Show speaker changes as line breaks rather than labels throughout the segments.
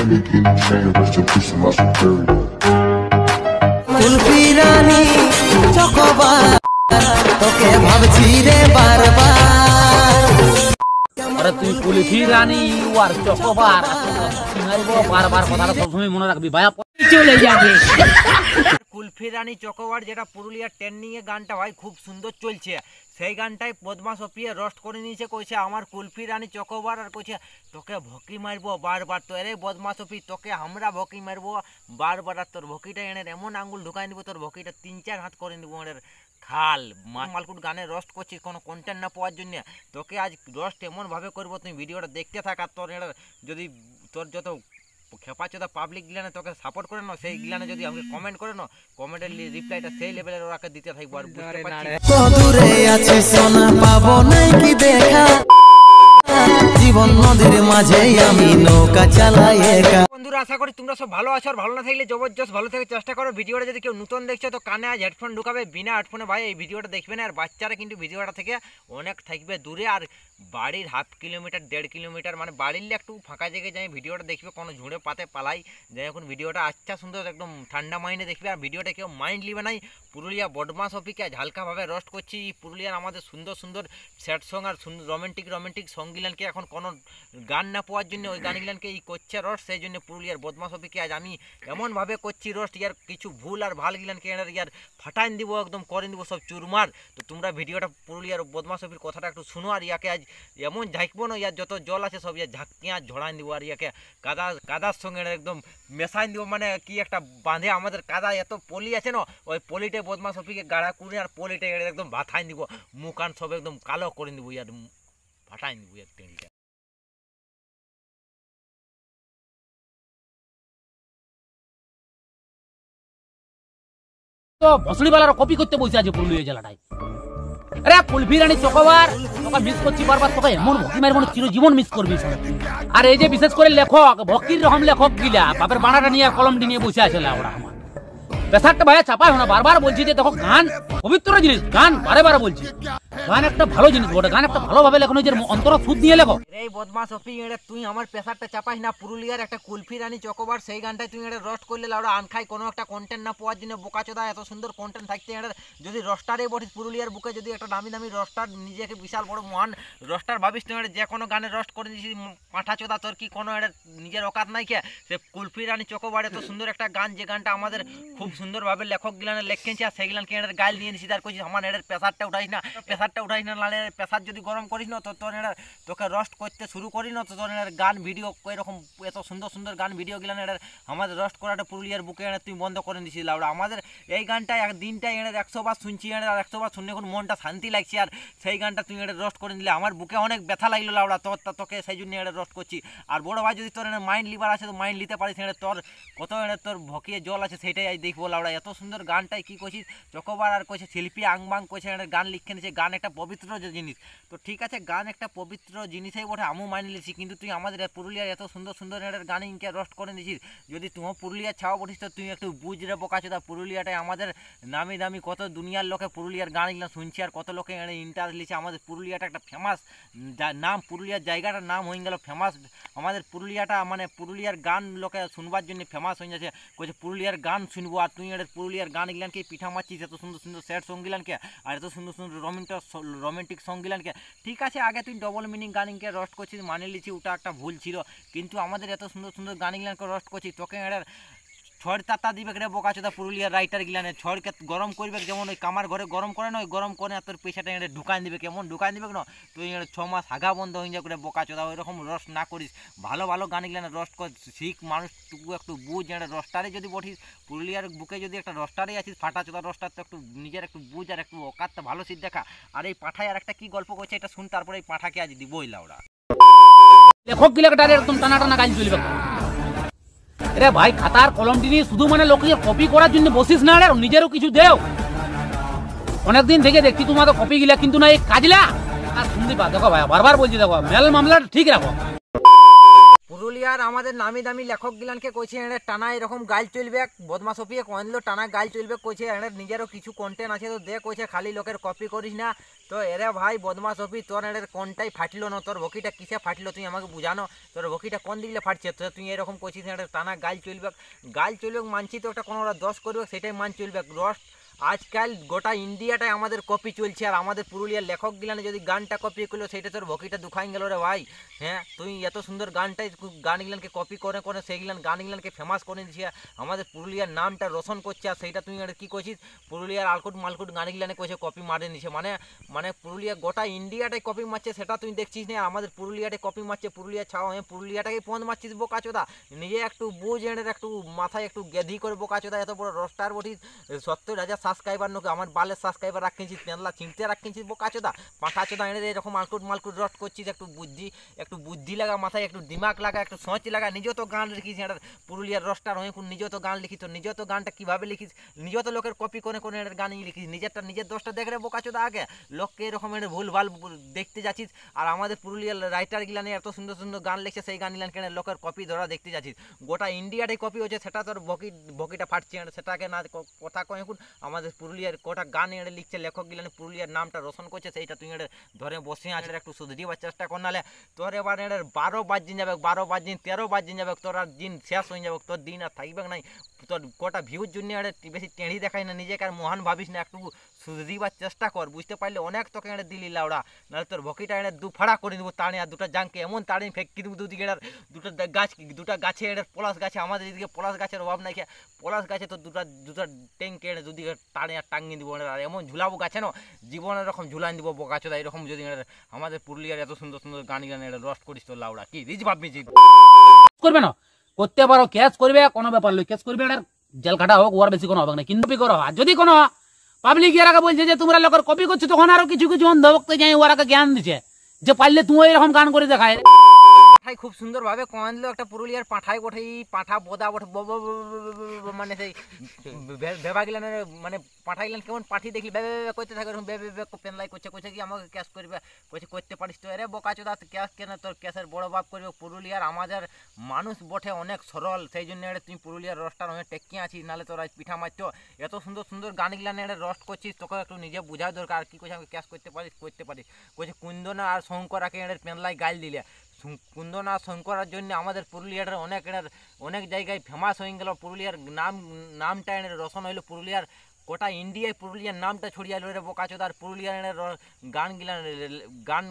কুলফি রানী chocobar তোকে ভাবছি রে বারবার।
আরে তুই কুলফি রানী আর চকোবার বারবার কথাটা সবসময় মনে রাখবি ভাইয়া চলে যাবে।
কুলফি রানী চকোবার যেটা পুরুলিয়ার ট্রেন্ডিং এ গানটা ভাই খুব সুন্দর চলছে, সেই গানটাই বদমাস অপিয়ে রোস্ট করে নিয়েছে, কইছে আমার কুলফি রানী চকোবার, আর কইছে তোকে ভকি মারবো বারবার। তো এরে বদমাস অপি তোকে আমরা ভকি মারবো বারবার, আর তোর ভকিটা এনে এমন আঙ্গুল ঢুকাই দিব তোর ভকিটা 3-4 হাত করে নিব এর খাল। মালকুট গানে রোস্ট করছিস কোনো কন্টেন্ট না পাওয়ার জন্য, তোকে আজ রোস্ট এমন ভাবে করবো তুই ভিডিওটা দেখতে থাক। আর তোর যদি তোর যত খেপাচোদা পাবলিক গিলানে তোকে সাপোর্ট করে না, সেই গিলানে যদি আমাকে কমেন্ট করে না, কমেন্টের রিপ্লাইটা সেই লেভেলের ওরাকে দিতে থাকবো। আর বুঝতে পারছিস
দূরে আছে সোনা পাবো নাই কি দেখা, জীবন নদীর মাঝে আমি নৌকা চালাই একা।
বন্ধুরা আশা করি তোমরা সব ভালো আছো, আর ভালো না থাকলে জবরদস্ত ভালো থাকার চেষ্টা করো। ভিডিওটা যদি কেউ নতুন দেখছো তো কানে আজ হেডফোন ঢুকাবে, বিনা হেডফোনে ভাই এই ভিডিওটা দেখবে না। আর বাচ্চারা কিন্তু ভিডিওটা থেকে অনেক থাকবে দূরে, আর বাড়ির 1/2 কিলোমিটার 1.5 কিলোমিটার মানে বাড়ির একটু ফাঁকা জায়গায় যাই ভিডিওটা দেখবে, কোনো ঝুড়ে পাতে পালাই যাই। এখন ভিডিওটা আচ্ছা সুন্দর একদম ঠান্ডা মাইন্ডে দেখবে, আর ভিডিওটা কেউ মাইন্ড লিবে নাই। পুরুলিয়া বদমাস অপিকে আজ হালকাভাবে রোস্ট করছি। পুরুলিয়ার আমাদের সুন্দর সুন্দর স্যাড সং আর রোমান্টিক সংগিলানকে এখন কোনো গান না পাওয়ার জন্য ওই গানগুলানকে করছে রোস্ট, সেই জন্য পুরুলিয়ার বদমাস অপিকে আজ আমি এমনভাবে করছি রোস্ট, ইয়ার কিছু ভুল আর ভাল গিলানকে ইয়ার ফাটাইন দিব, একদম করে দিব সব চুরমার। তো তোমরা ভিডিওটা পুরুলিয়ার বদমাস অপির কথাটা একটু শুনো, আর ইয়াকে আজ এমন ঝাঁকবো না, ইয়ার যত জল আছে সব ইয়ার ঝাঁকিয়ে ঝড়াই দিব, আর ইয়াকে কাদার সঙ্গে একদম মেশাইন দিব। মানে কি একটা বাঁধে আমাদের কাদা এত পলি আছে না, ওই পলিটে বদমাস অপিকে গাড়া করে আর পলিটে একদম ভাথাইন দিব, মুখান সব একদম কালো করে দিব, ইয়ার ফাটাইন দিব ইয়ার টেঁড়িটা।
তো ভসড়িওয়ালারা কপি করতে বসে আছে পুরুলিয়া জেলাটায়। আরে কুলফি রানী চকোবার তোকে মিস করছি বারবার, তোকে এমন ভকি মারবো চিরজীবন মিস করবি। আর এই যে বিশেষ করে লেখক ভকির রকম লেখক গিলা বাপের বানাটা নিয়ে কলমটি নিয়ে বসে আছে ওরা আমার পেশারটা ভাইয়া চাপায় না। বারবার বলছি যে দেখো গান পবিত্র জিনিস, গান বারে বলছি গান একটা ভালো জিনিস বটে, গান একটা ভালোভাবে লেখো, নিজের অন্তর সুদ নিয়ে লেখো।
এই বদমাস অপি তুই আমার পেশারটা চাপাস না। পুরুলিয়ার একটা কুলফি রানী চকোবার সেই গানটাই তুই রোস্ট করলে লাউডা আনখাই কোনো একটা কন্টেন্ট না পাওয়ার জন্য বোকাচোদা। এত সুন্দর কন্টেন্ট থাকতে যদি রোস্টারে বটিস পুরুলিয়ার বুকে যদি একটা দামি রোস্টার নিজেকে বিশাল বড় মহান রোস্টার ভাবিস তুই যে কোনো গানে রোস্ট করে দিয়েছিস পাঁঠাচোদা, তোর কি কোনো নিজের অকাত নাই কে? সে কুলফি রানী চকোবার এত সুন্দর একটা গান, যে গানটা আমাদের খুব সুন্দরভাবে লেখক গিলানে লেখেছে, আর সেইগুলানকে গাইল নিয়ে নিছিস, আর কইছিস আমার প্রেসারটা উঠাইস না, প্রেসারটা উঠাইস না, নাহলে প্রেসার যদি গরম করিস না তো তোর তোকে রোস্ট করতে শুরু করি না তো তোর গান ভিডিও এরকম এত সুন্দর সুন্দর গান ভিডিও গিলান আমাদের রোস্ট করাটা পুরুলিয়ার বুকে তুই বন্ধ করে দিছিস লাউডা। আমাদের এই গানটা দিনটাই 100 বার শুনছি, আর 100 বার শুনে এখন মনটা শান্তি লাগছে, আর সেই গানটা তুই রোস্ট করে দিলে আমার বুকে অনেক ব্যথা লাগলো লাউডা। তোকে সেই জন্য রোস্ট করছি। আর বড় ভাই যদি তোর মাইন্ড লিভার আছে তো মাইন্ড নিতে পারিস, তোর কত তোর ভকিয়ে জল আছে সেটাই আজ দেখবো লাউডা। এত সুন্দর গানটাই কি করছিস চকোবার, আর কইছে শিল্পী আংবাং কইছে গান লিখে নিছে। গান একটা পবিত্র জিনিস, তো ঠিক আছে গান একটা পবিত্র জিনিসই বটে, আমু মানি লিছি, কিন্তু তুই আমাদের পুরুলিয়ার এত সুন্দর সুন্দর গান ইনকে রোস্ট করে দিছিস। যদি তুই পুরুলিয়ার ছাওয়া বটিস তো তুই একটু বুঝ রে বোকাচোদা। পুরুলিয়াটাই আমাদের নামি দামি কত দুনিয়ার লোকে পুরুলিয়ার গান এগুলো শুনছি, আর কত লোকে ইন্টারেস্ট লিছে। আমাদের পুরুলিয়াটা একটা ফেমাস নাম, পুরুলিয়ার জায়গাটার নাম হয়ে গেল ফেমাস। আমাদের পুরুলিয়াটা মানে পুরুলিয়ার গান লোকে শুনবার জন্য ফেমাস হয়ে যাচ্ছে, কইছে পুরুলিয়ার গান শুনবো। আর তুই পুরুলিয়ার গান এগুলানকে পিঠা মারছিস, এত সুন্দর সুন্দর স্যাড সং গিলানকে, আর এত সুন্দর সুন্দর রোমান্টিক সং গিলানকে। ঠিক আছে আগে তুই ডবল মিনিং গানিংকে রোস্ট করছিস, মানে লিছি ওটা একটা ভুল ছিল, কিন্তু আমাদের এত সুন্দর সুন্দর গানিংকে রোস্ট করছিস, তোকে ছড় তাতা দিবে রে বোকাচোদা। পুরুলিয়ার রাইটার গিলানে ছড়কে গরম করবে, যেমন ওই কামার ঘরে গরম করে না, ওই গরম করে তোর পেশাটা ঢুকাই দিবে। কেমন ঢুকাই দিবে না, তুই 6 মাস আগা বন্ধ হয়ে যাবে বোকাচোদা। ওইরকম রোস্ট না করিস, ভালো ভালো গান গিলানে রোস্ট কর, শিখ মানুষটুকু একটু বুঝ। রোস্টারে যদি বঠিস পুরুলিয়ার বুকে যদি একটা রোস্টারে আছিস ফাটাচোদা রোস্টার, তো একটু নিজের একটু বুঝ আর একটু অকাতটা ভালো সিট দেখা। আর এই পাঠায় আর একটা কি গল্প করছে এটা শুন, তারপরে এই পাঠাকে আজ দিবই লাউডা।
লেখক গিলাটা একদম টানা টানা গান চলবে। রে ভাই খাতার কলমটি নিয়ে শুধু মানে লোকের কপি করার জন্য বসিস না, রে নিজেরও কিছু দেও। অনেকদিন থেকে দেখছি তোমাকে কপি গিলা, কিন্তু না এই কাজলা আর শুনতে পা। দেখো ভাই বারবার বলছি, দেখো মেল মামলাটা ঠিক রাখো।
পুরুলিয়ার আমাদের নামি দামি লেখক গিলানকে কইছে এনে টানা এরকম গাইল চলবে, বদমাস অপিয়ে কইলো টানা গাইল চলবে, কইছে এনে নিজেরও কিছু কন্টেন্ট আছে তো দে, কইছে খালি লোকের কপি করিস না। তো এরে ভাই বদমাস অপি, তোর এর কোনটাই ফাটলো না, তোর বকিটা কিসে ফাটলো তুই আমাকে বুঝানো, তোর বকিটা কোন দিকে ফাটছে, তো তুই এরকম কইছিস এনে টানা গাইল চলবে। গাইল চলবে মানছি তো, একটা কোনো দশ করবে সেটাই মান চলবে। রস্ট আজকাল গোটা ইন্ডিয়াটাই আমাদের কপি চলছে, আর আমাদের পুরুলিয়ার লেখক গিলানে যদি গানটা কপি করলো সেটা তোর বকিটা দুখাই গেল রে ভাই। হ্যাঁ, তুই এত সুন্দর গানটাই গানগুলানকে কপি করে করে সেইগুলান গানগুলানকে ফেমাস করে দিচ্ছে, আমাদের পুরুলিয়ার নামটা রোশন করছে, আর সেইটা তুই কি করছিস পুরুলিয়ার আলকুট মালকুট গানগুলানে কইছে কপি মারে নিছে, মানে মানে পুরুলিয়া গোটা ইন্ডিয়াটাই কপি মারছে, সেটা তুই দেখছিস না, আমাদের পুরুলিয়াটাই কপি মারছে, পুরুলিয়া ছাও হ্যাঁ পুরুলিয়াটাকে পন্দ মারছিস বোকাচোদা। নিজে একটু বুঝ এনের একটু মাথায় একটু গেধি করে বোকাচোদা, এত বড় রস্টার বটিস 70,000 সাবস্ক্রাইবার নোকে, আমার বালের সাবস্ক্রাইবার রাখিছিস, পেনলা চিনতে রাখিছিস বোকাচোদা পাঁঠাচোদা, এনে এরকম আলকুট মালকুট রস্ট করছিস। একটু বুদ্ধি লাগা, মাথায় একটু দিমাগ লাগা, একটু সোচ লাগা, নিজেও তো গান লিখিস, এটা পুরুলিয়ার রস্টার হয়ে নিজেও তো গান লিখিস, তো নিজেও তো গানটা কীভাবে লিখিস, নিজেও তো লোকের কপি করে করে এর গানই লিখিস, নিজের দোষটা দেখ রে বোকাচোদা আগে, লোককে এরকম এর ভুলভাল দেখতে যাচ্ছিস। আর আমাদের পুরুলিয়ার রাইটার গিলানে এত সুন্দর সুন্দর গান লিখছে, সেই গান গিলান কেন লোকের কপি ধরা দেখতে যাচ্ছিস, গোটা ইন্ডিয়াটাই কপি হচ্ছে, সেটা তোর বকিটা ফাটছে, সেটাকে না কথা কয় এখন আমাদের পুরুলিয়ার কটা গান এড়ে লিখছে লেখক গিলানে পুরুলিয়ার নামটা রোশন করছে, সেইটা তুই এড়ে ধরে বসে আছে, একটু শুধরিবার চেষ্টা কর, নালে তোর এবার এড়ে 12 বাজিন যাবে, 12 বাজিন 13 বাজিন যাবে, তোর আর দিন শেষ হয়ে যাবে, তোর দিন আর থাকবে নাই, তোর কটা ভিউর জন্য এড়ে বেশি টেঁড়ি দেখাই না, নিজেকে আর মহান ভাবিস না, একটু শুধরিবার চেষ্টা কর, বুঝতে পারলে অনেক তোকে এড়ে দিলি লাউড়া, নাহলে তোর বকিটা এড়ে দু ফাড়া করে দেবো তাড়ে, আর দুটা জাঙ্কে এমন তাড়ি ফেঁকি দেবো দুদিকে, এড়ে দুটা গাছে এড়ে পলাশ গাছে, আমাদের এদিকে পলাশ গাছের অভাব নাই, পলাশ গাছে তো দুটা ট্যাঙ্কে এড়ে দুদিকে টাড়ে আর টাঙ্গিয়ে দিব, আর এমন ঝুলাবো গাছে না জীবনের এরকম ঝুলান দিব বোকাচোদা, এরকম যদি আমাদের পুরুলিয়ার এত সুন্দর সুন্দর গান গান রস্ট করিস তো লাউড়া, কি রিজ ভাববি
করবে না করতে পারো, ক্যাচ করবে কোনো ব্যাপার লই, ক্যাচ করবে আর জেল কাটা হোক, ওর বেশি কোনো হবে না, কিন্তু করো। আর যদি কোনো পাবলিক এর আগে বলছে যে তোমরা লোকের কপি করছো, তখন আরো কিছু কিছু অন্ধভক্ত যাই ওর আগে জ্ঞান দিচ্ছে যে পারলে তুমি এরকম গান করে দেখায়।
পাঠাই খুব সুন্দরভাবে কমান দিল, একটা পুরুলিয়ার পাঠাই বটে, পাঠা বোদা বটে, মানে সেই ভেবা গিলান, মানে পাঠা গিলান কেমন পাঠি দেখলি করতে থাকে, পেনলাই করছে, কইছে কি আমাকে ক্যাশ করবে, কইছে করতে পারিস তো, এরে বোকাচোদা ক্যাশ কেন, তোর ক্যাশের বড় বাপ করবে, পুরুলিয়ার আমাদের মানুষ বটে অনেক সরল, সেই জন্য তুই পুরুলিয়ার রস্টার হয়ে টেকি আছিস, নাহলে তোর আজ পিঠা মারতো, এত সুন্দর সুন্দর গান গিলান রস্ট করছিস, তোকে একটু নিজে বোঝার দরকার, আর কি কইছে আমাকে ক্যাশ করতে পারিস, কইছে কুন্দনা আর শঙ্করাকে পেনলাই গাইল দিলে, কুন্দনা শঙ্করার জন্য আমাদের পুরুলিয়ার অনেক জায়গায় ফেমাস হয়ে গেল, পুরুলিয়ার নামটা রোশন হইলো, পুরুলিয়ার গোটা ইন্ডিয়ায় পুরুলিয়ার নামটা ছড়িয়ে এলো রে বোকাচোদা, আর পুরুলিয়ার গান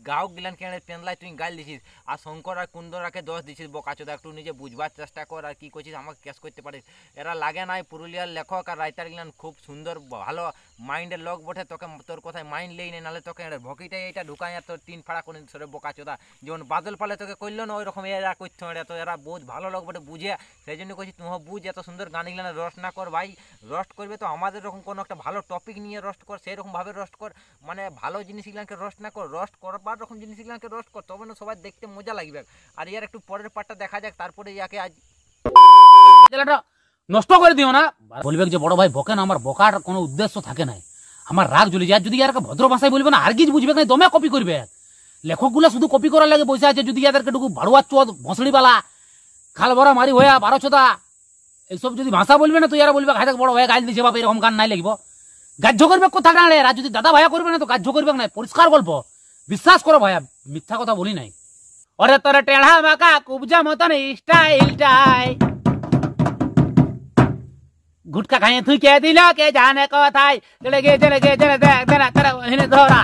গায়ক গিলানকে পেনলাই তুই গাইল দিছিস, আর শঙ্কর আর কুন্দরাকে দোষ দিছিস বোকাচোদা, একটু নিজে বুঝবার চেষ্টা কর, আর কি করছিস আমাকে ক্যাশ করতে পারিস, এরা লাগে নাই পুরুলিয়ার লেখক আর রাইটার গিলান খুব সুন্দর ভালো মাইন্ডের লোক বটে, তোকে তোর কথায় মাইন্ড লেই নেই, নাহলে তোকে ভকিটাই এইটা ঢুকাই আর তোর 3 ফাড়া করে সরে বোকাচোদা, যেমন বাদল পালে তোকে করলো না ওই রকম এরা করতে হবে, তো এরা বোঝ ভালো লোক বটে বুঝে, সেই জন্য কইছি তুমি বুঝ, এত সুন্দর গান গিলান রস্ট না কর ভাই, রস্ট করবে তো আমাদের এরকম কোনো একটা ভালো টপিক নিয়ে রস্ট কর, সেরকম ভাবে রস্ট কর, মানে ভালো জিনিসগুলোকে রস্ট না কর, রস্ট করবার রকম জিনিসগুলোকে রস্ট কর, তবে না সবাই দেখতে মজা লাগবে। আর ইয়ার একটু পরের পার্টটা দেখা যাক, তারপরে ইয়াকে আজ
নষ্ট করে দিও না, বলবে যে বড় ভাই বকে না, আমার বকার কোনো উদ্দেশ্য থাকে না, আমার রাগ জ্বলে যায়, যদি ইয়ারকে ভদ্র ভাষায় বলবে না আর কিছু বুঝবে না, দমে কপি করবে, লেখকগুলা শুধু কপি করার লাগে বসে আছে, যদি ইয়াদেরকে টুকু ভাড়ুয়া চোদ ভসড়িবালা খাল ভরা মারি হইয়া 12 এইসব যদি ভাষা বলবে না, তো ইয়ারা বলবে হাতে বড় ভাই গাইল দিছে বাপ, এরকম গান নাই লাগবো, গাহ্য করবে কথা না, আর যদি দাদা ভাইয়া করবে না তো গাহ্য করবে না, পরিষ্কার গল্প, বিশ্বাস করো ভাইয়া, মিথ্যা কথা বলি নাই। ওরে তোর টেढ़ा বাঁকা কুবজা মতন স্টাইলটাই গুটকা খাইয়ে তুই কে দিল কে জানে কথায়, চলে গে ধরা।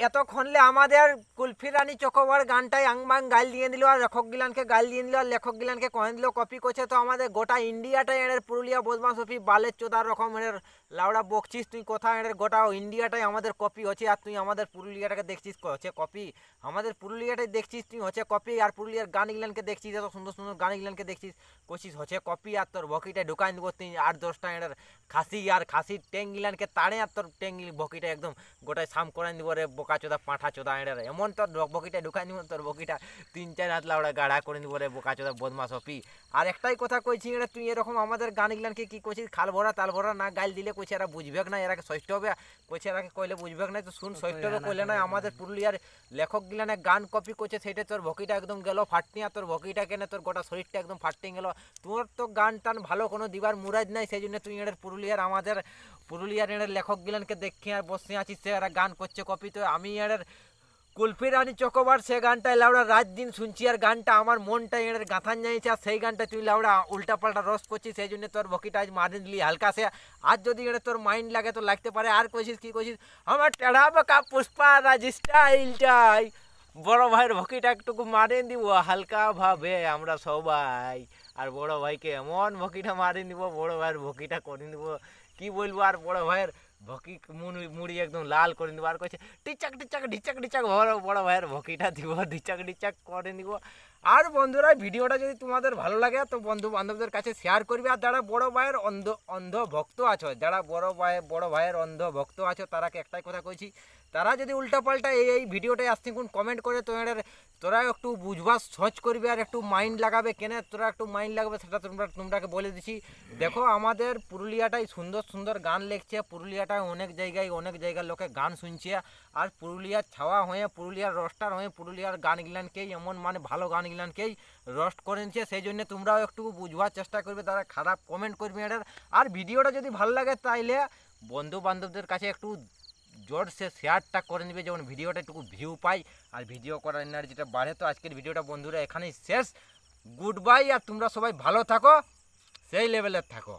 এতক্ষণলে আমাদের কুলফি রানী চকোবার গানটাই আংবাং গাইল দিয়ে দিল, আর লেখক গিলানকে গাইল দিয়ে দিল, আর লেখক গিলানকে কয়ে দিল কপি করছে, তো আমাদের গোটা ইন্ডিয়াটাই পুরুলিয়া বদমাস অফি বালের চোদার রকম লাউড়া বকছিস তুই, কোথা গোটা ইন্ডিয়াটাই আমাদের কপি হচ্ছে, আর তুই আমাদের পুরুলিয়াটাকে দেখছিস হচ্ছে কপি, আমাদের পুরুলিয়াটাই দেখছিস তুই হচ্ছে কপি, আর পুরুলিয়ার গান গিলানকে দেখছিস, এত সুন্দর সুন্দর গান গিলানকে দেখছিস করছিস হচ্ছে কপি, আর তোর বকিটা ঢুকাই দেবো তুই 8-10টা খাসি, আর খাসির ট্যাং গিলানকে তাড়ে, আর তোর ট্যাং বকিটা একদম গোটায় সাম করাই দিব রে। বোকা চোদা পাঁঠা চোদা এঁড়ে এমন তোর বকিটা ঢুকাই দিব তোর বকিটা 3-4 হাত লাউড়া গাড়া করে দিব রে বোকা চোদা বদমাস হপি। আর একটাই কথা কইছি এঁড়ে তুই এরকম আমাদের গান গিলানকে কি কইছিস খাল ভরা তাল ভরা না গাইল দিলে কইছে এরা বুঝবেক না, এরাকে ষষ্ঠ হবে কইছে এরাকে কইলে বুঝবেক না, তো শুন ষষ্ঠ হবে কইলে না। আমাদের পুরুলিয়ার লেখক গিলানে গান কপি করছে সেইটা তোর বকিটা একদম গেল ফাটিয়া, তোর বকিটা কেনে তোর গোটা শরীরটা একদম ফাটিয়ে গেল। তোর তো গান টান ভালো কোনো দিবার মুরাদ নাই, সেই জন্য তুই এর পুরুলিয়ার আমাদের পুরুলিয়ার এর লেখক গিলানকে দেখে আর বসে আছিস সে এরা গান করছে কপি। তো আমি এর কুলফি রানী চকোবার সে গানটা লাউড়া রাত দিন শুনছি, আর গানটা আমার মনটা এর গাঁথান যাইছে, আর সেই গানটা তুই লাউড়া উল্টা পাল্টা রস করছিস, সেই জন্য তোর বকিটা আজ মারি দিলি হালকা সে। আজ যদি এর তোর মাইন্ড লাগে তো লাগতে পারে। আর কইছিস কি কইছিস আমার টেढ़ा বাঁকা পুষ্পা রাজ স্টাইলটাই বড় ভাইয়ের ভকিটা একটুকু মারে দিব হালকা ভাবে আমরা সবাই, আর বড় ভাইকে এমন ভকিটা মারি দিব, বড় ভাইয়ের ভকিটা করে দিব কি বলবো। আর বড় ভাইয়ের ভকি মুড়ি একদম লাল করে দিব। আর কইছে টিচাক টিচাক ঢিচাক ঢিচাক বড় ভাইয়ের ভকিটা দিব ঢিচাক ঢিচাক করে দিব। আর বন্ধুরা ভিডিওটা যদি তোমাদের ভালো লাগে তো বন্ধু বান্ধবদের কাছে শেয়ার করবে। আর যারা বড় ভাইয়ের অন্ধ ভক্ত আছো, যারা বড় ভাইয়ের অন্ধ ভক্ত আছো তারাকে একটাই কথা কইছি, তারা যদি উল্টাপাল্টা এই ভিডিওটাই আসতে কোন কমেন্ট করে তো তোরা একটু বুঝবার সহজ করবে আর একটু মাইন্ড লাগাবে। কেন তোরা একটু মাইন্ড লাগাবে সেটা তোমরাকে বলে দিছি। দেখো আমাদের পুরুলিয়াটাই সুন্দর সুন্দর গান লেখছে, পুরুলিয়াটায় অনেক জায়গার লোকে গান শুনছে, আর পুরুলিয়ার ছাওয়া হয়ে পুরুলিয়ার রস্টার হয়ে পুরুলিয়ার গান গিলানকেই এমন মানে ভালো গান গিলানকেই রস্ট করেছে। সেই জন্য তোমরাও একটু বুঝবার চেষ্টা করবে, তারা খারাপ কমেন্ট করবে এটার। আর ভিডিওটা যদি ভালো লাগে তাইলে বন্ধু বান্ধবদের কাছে একটু জোরসে শেয়ারটা করে নেবে, যেমন ভিডিওটা একটু ভিউ পাই আর ভিডিও করার এনার্জিটা বাড়ে। তো আজকের ভিডিওটা বন্ধুরা এখানেই শেষ, গুড বাই। আর তোমরা সবাই ভালো থাকো, সেই লেভেলের থাকো।